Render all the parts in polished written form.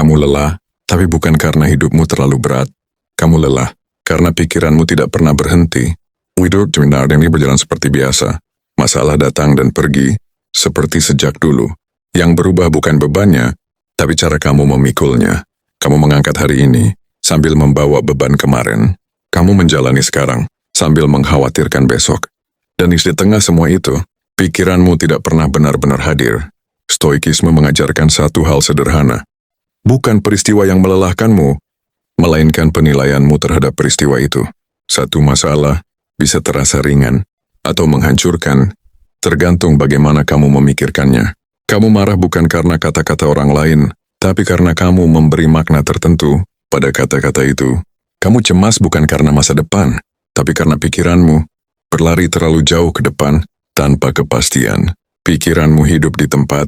Kamu lelah, tapi bukan karena hidupmu terlalu berat. Kamu lelah karena pikiranmu tidak pernah berhenti. Hidup ini berjalan seperti biasa. Masalah datang dan pergi, seperti sejak dulu. Yang berubah bukan bebannya, tapi cara kamu memikulnya. Kamu mengangkat hari ini, sambil membawa beban kemarin. Kamu menjalani sekarang, sambil mengkhawatirkan besok. Dan di tengah semua itu, pikiranmu tidak pernah benar-benar hadir. Stoikisme mengajarkan satu hal sederhana. Bukan peristiwa yang melelahkanmu, melainkan penilaianmu terhadap peristiwa itu. Satu masalah bisa terasa ringan atau menghancurkan, tergantung bagaimana kamu memikirkannya. Kamu marah bukan karena kata-kata orang lain, tapi karena kamu memberi makna tertentu pada kata-kata itu. Kamu cemas bukan karena masa depan, tapi karena pikiranmu berlari terlalu jauh ke depan tanpa kepastian. Pikiranmu hidup di tempat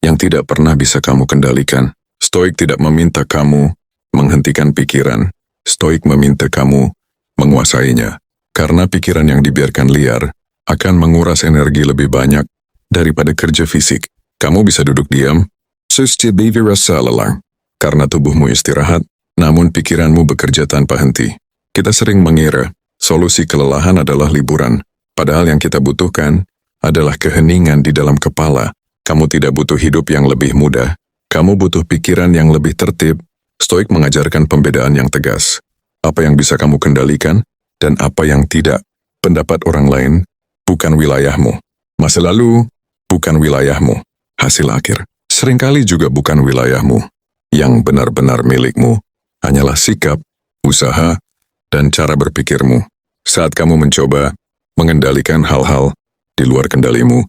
yang tidak pernah bisa kamu kendalikan. Stoik tidak meminta kamu menghentikan pikiran. Stoik meminta kamu menguasainya. Karena pikiran yang dibiarkan liar akan menguras energi lebih banyak daripada kerja fisik. Kamu bisa duduk diam, rasa lelah, karena tubuhmu istirahat, namun pikiranmu bekerja tanpa henti. Kita sering mengira solusi kelelahan adalah liburan, padahal yang kita butuhkan adalah keheningan di dalam kepala. Kamu tidak butuh hidup yang lebih mudah, kamu butuh pikiran yang lebih tertib. Stoik mengajarkan pembedaan yang tegas. Apa yang bisa kamu kendalikan, dan apa yang tidak. Pendapat orang lain bukan wilayahmu. Masa lalu bukan wilayahmu. Hasil akhir seringkali juga bukan wilayahmu. Yang benar-benar milikmu hanyalah sikap, usaha, dan cara berpikirmu. Saat kamu mencoba mengendalikan hal-hal di luar kendalimu,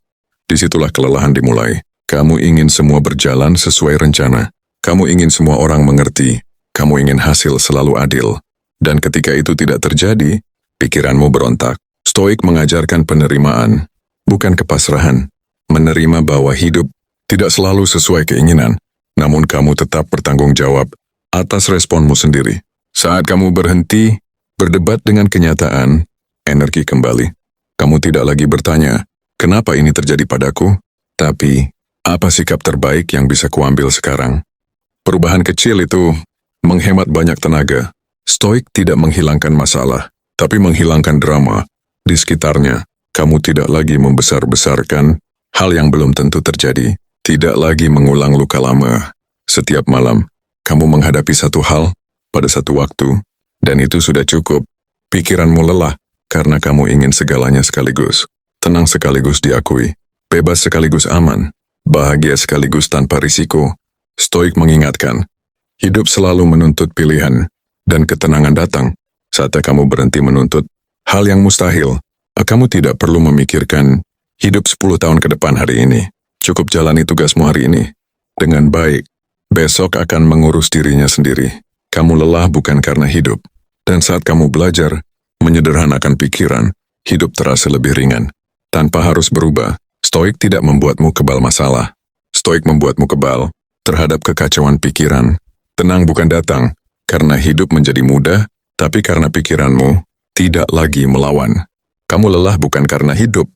disitulah kelelahan dimulai. Kamu ingin semua berjalan sesuai rencana. Kamu ingin semua orang mengerti. Kamu ingin hasil selalu adil. Dan ketika itu tidak terjadi, pikiranmu berontak. Stoik mengajarkan penerimaan, bukan kepasrahan. Menerima bahwa hidup tidak selalu sesuai keinginan, namun kamu tetap bertanggung jawab atas responmu sendiri. Saat kamu berhenti berdebat dengan kenyataan, energi kembali. Kamu tidak lagi bertanya, kenapa ini terjadi padaku? Tapi, apa sikap terbaik yang bisa kuambil sekarang? Perubahan kecil itu menghemat banyak tenaga. Stoik tidak menghilangkan masalah, tapi menghilangkan drama di sekitarnya. Kamu tidak lagi membesar-besarkan hal yang belum tentu terjadi, tidak lagi mengulang luka lama. Setiap malam, kamu menghadapi satu hal pada satu waktu, dan itu sudah cukup. Pikiranmu lelah karena kamu ingin segalanya sekaligus. Tenang sekaligus diakui, bebas sekaligus aman, bahagia sekaligus tanpa risiko. Stoik mengingatkan, hidup selalu menuntut pilihan, dan ketenangan datang saat kamu berhenti menuntut hal yang mustahil. Kamu tidak perlu memikirkan hidup 10 tahun ke depan hari ini. Cukup jalani tugasmu hari ini dengan baik. Besok akan mengurus dirinya sendiri. Kamu lelah bukan karena hidup, dan saat kamu belajar menyederhanakan pikiran, hidup terasa lebih ringan. Tanpa harus berubah, Stoik tidak membuatmu kebal masalah. Stoik membuatmu kebal terhadap kekacauan pikiran. Tenang bukan datang karena hidup menjadi mudah, tapi karena pikiranmu tidak lagi melawan. Kamu lelah bukan karena hidup,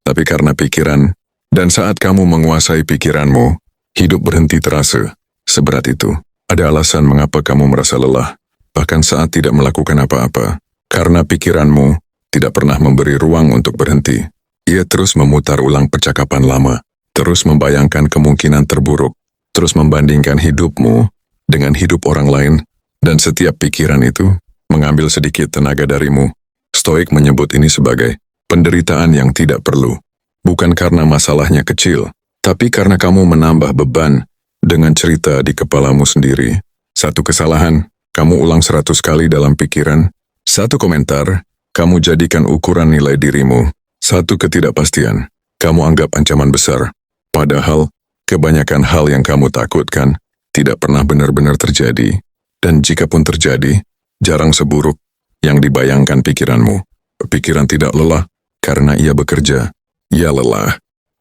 tapi karena pikiran. Dan saat kamu menguasai pikiranmu, hidup berhenti terasa seberat itu. Ada alasan mengapa kamu merasa lelah, bahkan saat tidak melakukan apa-apa. Karena pikiranmu tidak pernah memberi ruang untuk berhenti. Ia terus memutar ulang percakapan lama, terus membayangkan kemungkinan terburuk, terus membandingkan hidupmu dengan hidup orang lain, dan setiap pikiran itu mengambil sedikit tenaga darimu. Stoik menyebut ini sebagai penderitaan yang tidak perlu. Bukan karena masalahnya kecil, tapi karena kamu menambah beban dengan cerita di kepalamu sendiri. Satu kesalahan, kamu ulang 100 kali dalam pikiran. Satu komentar, kamu jadikan ukuran nilai dirimu. Satu ketidakpastian, kamu anggap ancaman besar. Padahal, kebanyakan hal yang kamu takutkan tidak pernah benar-benar terjadi. Dan jika pun terjadi, jarang seburuk yang dibayangkan pikiranmu. Pikiran tidak lelah karena ia bekerja. Ia lelah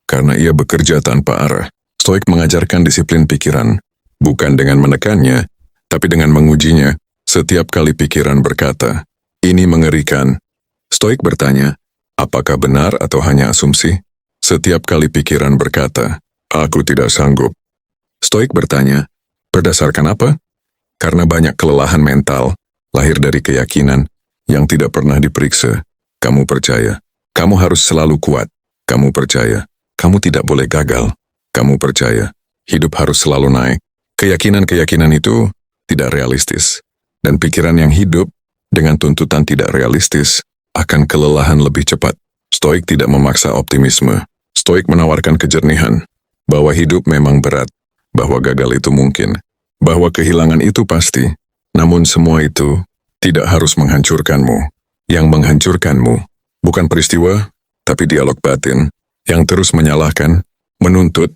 karena ia bekerja tanpa arah. Stoik mengajarkan disiplin pikiran, bukan dengan menekannya, tapi dengan mengujinya. Setiap kali pikiran berkata, ini mengerikan. Stoik bertanya, apakah benar atau hanya asumsi? Setiap kali pikiran berkata, aku tidak sanggup. Stoik bertanya, Berdasarkan apa? Karena banyak kelelahan mental, lahir dari keyakinan yang tidak pernah diperiksa. Kamu percaya, kamu harus selalu kuat. Kamu percaya, kamu tidak boleh gagal. Kamu percaya, hidup harus selalu naik. Keyakinan-keyakinan itu tidak realistis. Dan pikiran yang hidup dengan tuntutan tidak realistis akan kelelahan lebih cepat. Stoik tidak memaksa optimisme. Stoik menawarkan kejernihan, bahwa hidup memang berat, bahwa gagal itu mungkin, bahwa kehilangan itu pasti. Namun semua itu tidak harus menghancurkanmu. Yang menghancurkanmu bukan peristiwa, tapi dialog batin yang terus menyalahkan, menuntut,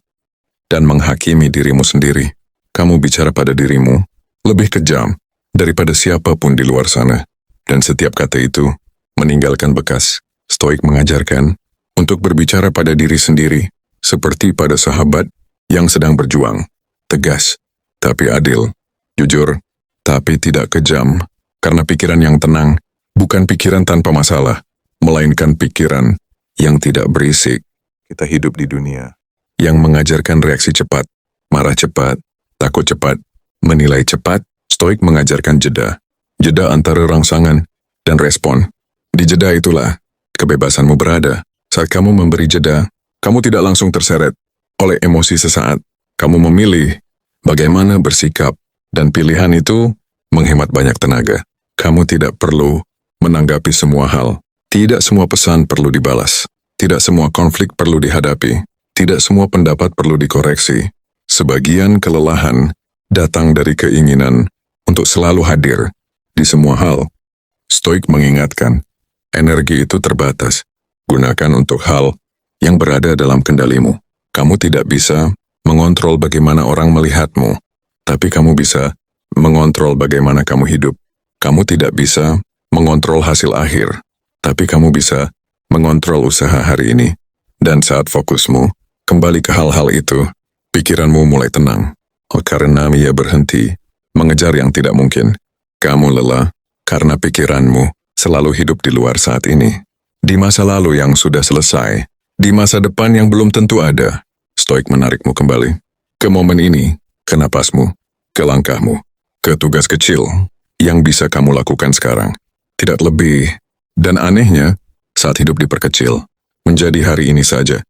dan menghakimi dirimu sendiri. Kamu bicara pada dirimu lebih kejam daripada siapapun di luar sana. Dan setiap kata itu meninggalkan bekas. Stoik mengajarkan untuk berbicara pada diri sendiri seperti pada sahabat yang sedang berjuang. Tegas, tapi adil. Jujur, tapi tidak kejam. Karena pikiran yang tenang bukan pikiran tanpa masalah, melainkan pikiran yang tidak berisik. Kita hidup di dunia yang mengajarkan reaksi cepat, marah cepat, takut cepat, menilai cepat. Stoik mengajarkan jeda. Jeda antara rangsangan dan respon. Di jeda itulah kebebasanmu berada. Saat kamu memberi jeda, kamu tidak langsung terseret oleh emosi sesaat. Kamu memilih bagaimana bersikap, dan pilihan itu menghemat banyak tenaga. Kamu tidak perlu menanggapi semua hal. Tidak semua pesan perlu dibalas. Tidak semua konflik perlu dihadapi. Tidak semua pendapat perlu dikoreksi. Sebagian kelelahan datang dari keinginan untuk selalu hadir di semua hal. Stoik mengingatkan, energi itu terbatas. Gunakan untuk hal yang berada dalam kendalimu. Kamu tidak bisa mengontrol bagaimana orang melihatmu, tapi kamu bisa mengontrol bagaimana kamu hidup. Kamu tidak bisa mengontrol hasil akhir, tapi kamu bisa mengontrol usaha hari ini. Dan saat fokusmu kembali ke hal-hal itu, pikiranmu mulai tenang. Karena ia berhenti mengejar yang tidak mungkin. Kamu lelah karena pikiranmu selalu hidup di luar saat ini. Di masa lalu yang sudah selesai, di masa depan yang belum tentu ada. Stoik menarikmu kembali ke momen ini, ke napasmu, ke langkahmu, ke tugas kecil yang bisa kamu lakukan sekarang. Tidak lebih. Dan anehnya, saat hidup diperkecil, menjadi hari ini saja,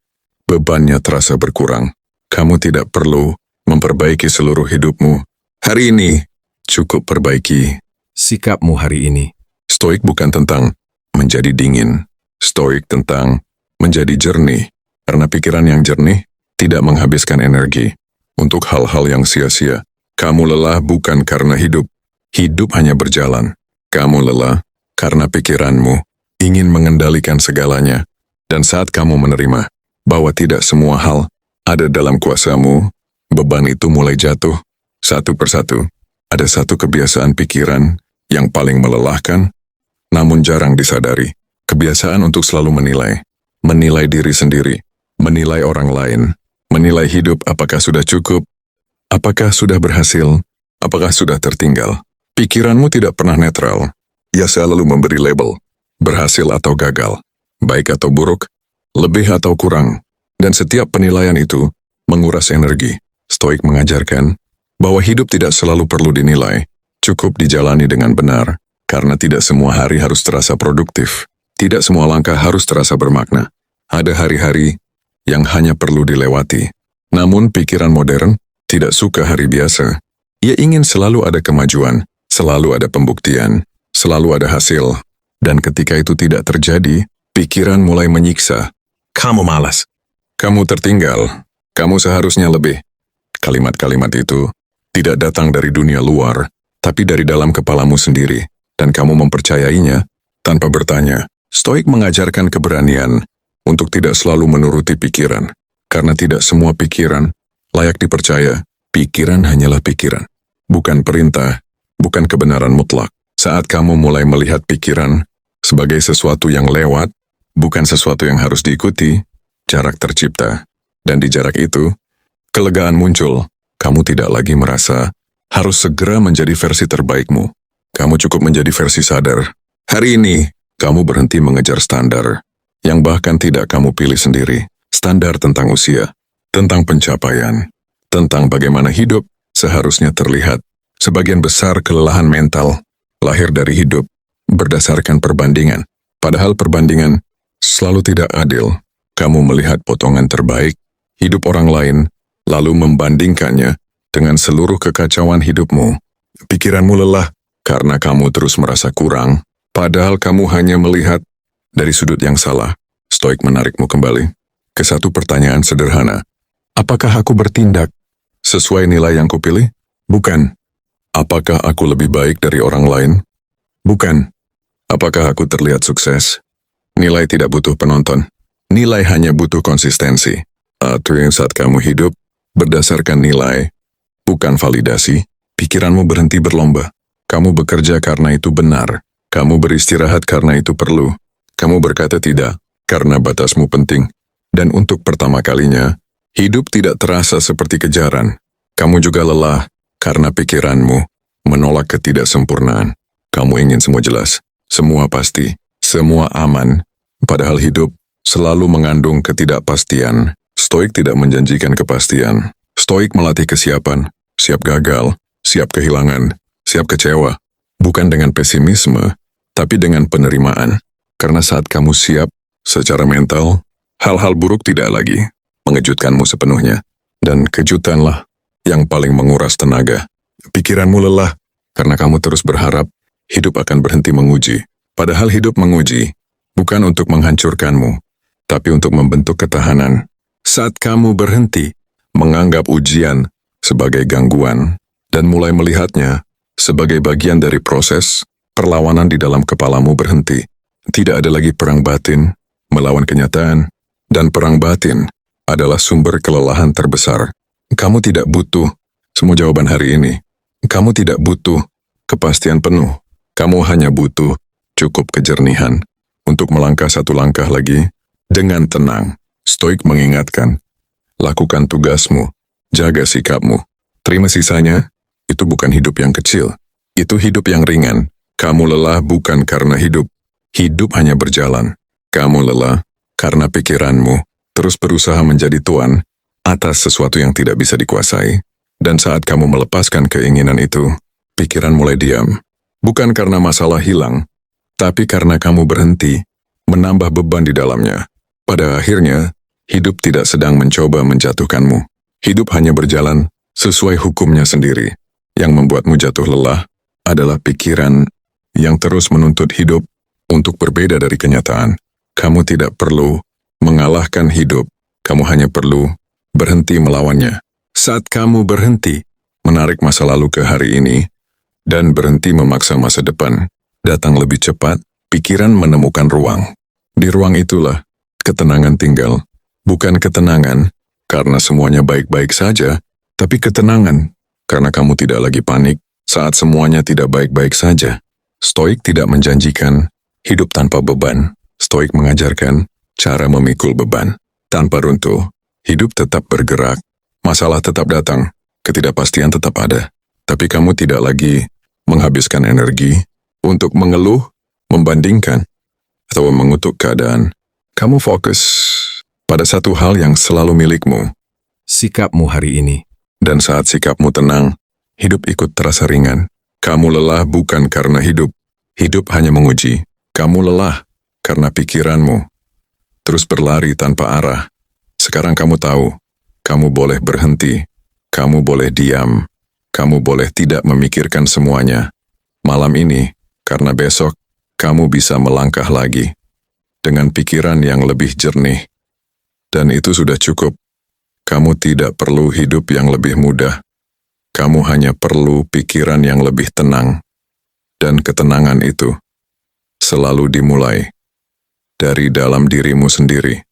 bebannya terasa berkurang. Kamu tidak perlu memperbaiki seluruh hidupmu. Hari ini, cukup perbaiki sikapmu hari ini. Stoik bukan tentang menjadi dingin. Stoik tentang menjadi jernih. Karena pikiran yang jernih tidak menghabiskan energi untuk hal-hal yang sia-sia. Kamu lelah bukan karena hidup. Hidup hanya berjalan. Kamu lelah karena pikiranmu ingin mengendalikan segalanya. Dan saat kamu menerima bahwa tidak semua hal ada dalam kuasamu, beban itu mulai jatuh. Satu persatu, ada satu kebiasaan pikiran yang paling melelahkan, namun jarang disadari. Kebiasaan untuk selalu menilai. Menilai diri sendiri, menilai orang lain, menilai hidup apakah sudah cukup, apakah sudah berhasil, apakah sudah tertinggal. Pikiranmu tidak pernah netral. Ia selalu memberi label, berhasil atau gagal, baik atau buruk, lebih atau kurang. Dan setiap penilaian itu menguras energi. Stoik mengajarkan bahwa hidup tidak selalu perlu dinilai, cukup dijalani dengan benar, karena tidak semua hari harus terasa produktif, tidak semua langkah harus terasa bermakna. Ada hari-hari yang hanya perlu dilewati. Namun pikiran modern tidak suka hari biasa. Ia ingin selalu ada kemajuan, selalu ada pembuktian, selalu ada hasil. Dan ketika itu tidak terjadi, pikiran mulai menyiksa. Kamu malas. Kamu tertinggal. Kamu seharusnya lebih. Kalimat-kalimat itu tidak datang dari dunia luar, tapi dari dalam kepalamu sendiri, dan kamu mempercayainya tanpa bertanya. Stoik mengajarkan keberanian untuk tidak selalu menuruti pikiran, karena tidak semua pikiran layak dipercaya. Pikiran hanyalah pikiran, bukan perintah, bukan kebenaran mutlak. Saat kamu mulai melihat pikiran sebagai sesuatu yang lewat, bukan sesuatu yang harus diikuti, jarak tercipta. Dan di jarak itu, kelegaan muncul. Kamu tidak lagi merasa harus segera menjadi versi terbaikmu. Kamu cukup menjadi versi sadar. Hari ini, kamu berhenti mengejar standar yang bahkan tidak kamu pilih sendiri. Standar tentang usia, tentang pencapaian, tentang bagaimana hidup seharusnya terlihat. Sebagian besar kelelahan mental lahir dari hidup berdasarkan perbandingan. Padahal perbandingan selalu tidak adil. Kamu melihat potongan terbaik hidup orang lain, lalu membandingkannya dengan seluruh kekacauan hidupmu. Pikiranmu lelah karena kamu terus merasa kurang, padahal kamu hanya melihat dari sudut yang salah. Stoik menarikmu kembali ke satu pertanyaan sederhana. Apakah aku bertindak sesuai nilai yang kupilih? Bukan. Apakah aku lebih baik dari orang lain? Bukan. Apakah aku terlihat sukses? Nilai tidak butuh penonton. Nilai hanya butuh konsistensi. Saat kamu hidup berdasarkan nilai, bukan validasi, pikiranmu berhenti berlomba. Kamu bekerja karena itu benar. Kamu beristirahat karena itu perlu. Kamu berkata tidak karena batasmu penting. Dan untuk pertama kalinya, hidup tidak terasa seperti kejaran. Kamu juga lelah karena pikiranmu menolak ketidaksempurnaan. Kamu ingin semua jelas, semua pasti, semua aman. Padahal hidup selalu mengandung ketidakpastian. Stoik tidak menjanjikan kepastian. Stoik melatih kesiapan, siap gagal, siap kehilangan, siap kecewa. Bukan dengan pesimisme, tapi dengan penerimaan. Karena saat kamu siap secara mental, hal-hal buruk tidak lagi mengejutkanmu sepenuhnya. Dan kejutanlah yang paling menguras tenaga. Pikiranmu lelah karena kamu terus berharap hidup akan berhenti menguji. Padahal hidup menguji bukan untuk menghancurkanmu, tapi untuk membentuk ketahanan. Saat kamu berhenti menganggap ujian sebagai gangguan dan mulai melihatnya sebagai bagian dari proses, perlawanan di dalam kepalamu berhenti. Tidak ada lagi perang batin melawan kenyataan, dan perang batin adalah sumber kelelahan terbesar. Kamu tidak butuh semua jawaban hari ini. Kamu tidak butuh kepastian penuh. Kamu hanya butuh cukup kejernihan untuk melangkah satu langkah lagi dengan tenang. Stoik mengingatkan, lakukan tugasmu, jaga sikapmu, terima sisanya. Itu bukan hidup yang kecil, itu hidup yang ringan. Kamu lelah bukan karena hidup hanya berjalan. Kamu lelah karena pikiranmu terus berusaha menjadi tuan atas sesuatu yang tidak bisa dikuasai. Dan saat kamu melepaskan keinginan itu, pikiran mulai diam. Bukan karena masalah hilang, tapi karena kamu berhenti menambah beban di dalamnya. Pada akhirnya, hidup tidak sedang mencoba menjatuhkanmu. Hidup hanya berjalan sesuai hukumnya sendiri. Yang membuatmu jatuh lelah adalah pikiran yang terus menuntut hidup untuk berbeda dari kenyataan. Kamu tidak perlu mengalahkan hidup, kamu hanya perlu berhenti melawannya. Saat kamu berhenti menarik masa lalu ke hari ini dan berhenti memaksa masa depan datang lebih cepat, pikiran menemukan ruang. Di ruang itulah ketenangan tinggal. Bukan ketenangan karena semuanya baik-baik saja, tapi ketenangan karena kamu tidak lagi panik saat semuanya tidak baik-baik saja. Stoik tidak menjanjikan hidup tanpa beban. Stoik mengajarkan cara memikul beban. Tanpa runtuh, hidup tetap bergerak. Masalah tetap datang, ketidakpastian tetap ada. Tapi kamu tidak lagi menghabiskan energi untuk mengeluh, membandingkan, atau mengutuk keadaan. Kamu fokus pada satu hal yang selalu milikmu, sikapmu hari ini. Dan saat sikapmu tenang, hidup ikut terasa ringan. Kamu lelah bukan karena hidup hanya menguji. Kamu lelah karena pikiranmu terus berlari tanpa arah. Sekarang kamu tahu, kamu boleh berhenti, kamu boleh diam, kamu boleh tidak memikirkan semuanya. Malam ini, karena besok, kamu bisa melangkah lagi dengan pikiran yang lebih jernih. Dan itu sudah cukup. Kamu tidak perlu hidup yang lebih mudah. Kamu hanya perlu pikiran yang lebih tenang. Dan ketenangan itu selalu dimulai dari dalam dirimu sendiri.